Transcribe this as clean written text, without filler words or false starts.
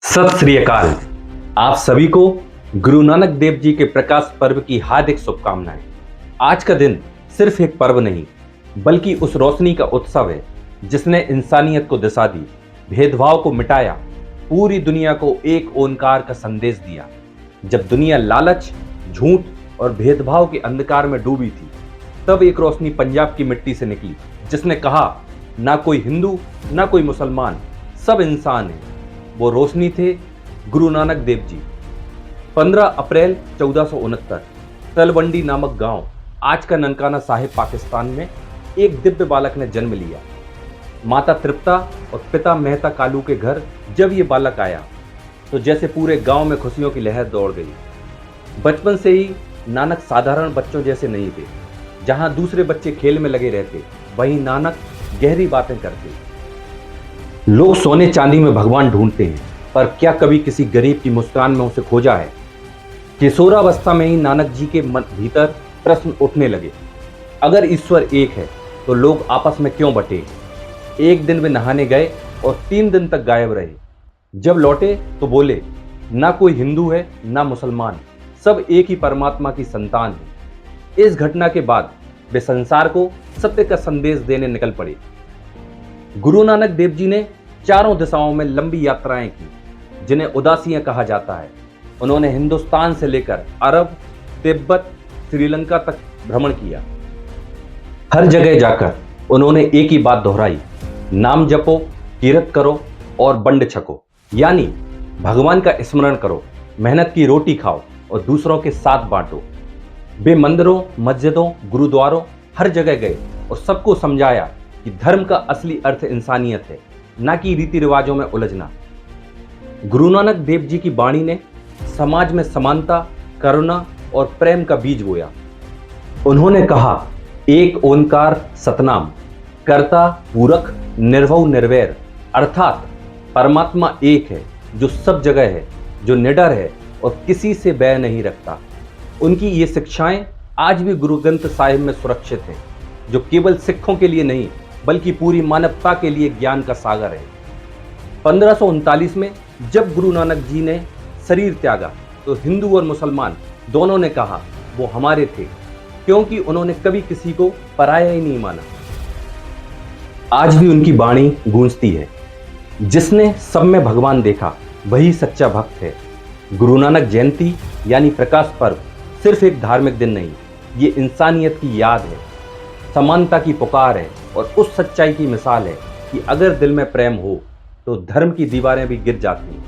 सत श्री अकाल। आप सभी को गुरु नानक देव जी के प्रकाश पर्व की हार्दिक शुभकामनाएं। आज का दिन सिर्फ एक पर्व नहीं बल्कि उस रोशनी का उत्सव है जिसने इंसानियत को दिशा दी, भेदभाव को मिटाया, पूरी दुनिया को एक ओंकार का संदेश दिया। जब दुनिया लालच, झूठ और भेदभाव के अंधकार में डूबी थी, तब एक रोशनी पंजाब की मिट्टी से निकली जिसने कहा, ना कोई हिंदू ना कोई मुसलमान, सब इंसान है। वो रोशनी थे गुरु नानक देव जी। 15 अप्रैल 1469 तलवंडी नामक गांव, आज का ननकाना साहिब, पाकिस्तान में एक दिव्य बालक ने जन्म लिया। माता तृप्ता और पिता मेहता कालू के घर जब ये बालक आया तो जैसे पूरे गांव में खुशियों की लहर दौड़ गई। बचपन से ही नानक साधारण बच्चों जैसे नहीं थे। जहां दूसरे बच्चे खेल में लगे रहते, वहीं नानक गहरी बातें करते। लोग सोने चांदी में भगवान ढूंढते हैं, पर क्या कभी किसी गरीब की मुस्कान में उसे खोजा है? किशोरावस्था में ही नानक जी के मन भीतर प्रश्न उठने लगे। अगर ईश्वर एक है तो लोग आपस में क्यों बटे? एक दिन वे नहाने गए और 3 दिन तक गायब रहे। जब लौटे तो बोले, ना कोई हिंदू है ना मुसलमान, सब एक ही परमात्मा की संतान है। इस घटना के बाद वे संसार को सत्य का संदेश देने निकल पड़े। गुरु नानक देव जी ने चारों दिशाओं में लंबी यात्राएं की, जिन्हें उदासियां कहा जाता है। उन्होंने हिंदुस्तान से लेकर अरब, तिब्बत, श्रीलंका तक भ्रमण किया। हर जगह जाकर उन्होंने एक ही बात दोहराई, नाम जपो, कीरत करो और बंड छको, यानी भगवान का स्मरण करो, मेहनत की रोटी खाओ और दूसरों के साथ बांटो। वे मंदिरों, मस्जिदों, गुरुद्वारों हर जगह गए और सबको समझाया कि धर्म का असली अर्थ इंसानियत है, ना कि रीति रिवाजों में उलझना। गुरु नानक देव जी की वाणी ने समाज में समानता, करुणा और प्रेम का बीज बोया। उन्होंने कहा, एक ओंकार सतनाम, कर्ता पूरक निर्भव निर्वैर, अर्थात परमात्मा एक है जो सब जगह है, जो निडर है और किसी से बैर नहीं रखता। उनकी ये शिक्षाएं आज भी गुरु ग्रंथ साहिब में सुरक्षित हैं, जो केवल सिखों के लिए नहीं बल्कि पूरी मानवता के लिए ज्ञान का सागर है। 1539 में जब गुरु नानक जी ने शरीर त्यागा तो हिंदू और मुसलमान दोनों ने कहा वो हमारे थे, क्योंकि उन्होंने कभी किसी को पराया ही नहीं माना। आज भी उनकी वाणी गूंजती है, जिसने सब में भगवान देखा वही सच्चा भक्त है। गुरु नानक जयंती यानी प्रकाश पर्व सिर्फ एक धार्मिक दिन नहीं, ये इंसानियत की याद है, समानता की पुकार है और उस सच्चाई की मिसाल है कि अगर दिल में प्रेम हो तो धर्म की दीवारें भी गिर जाती हैं।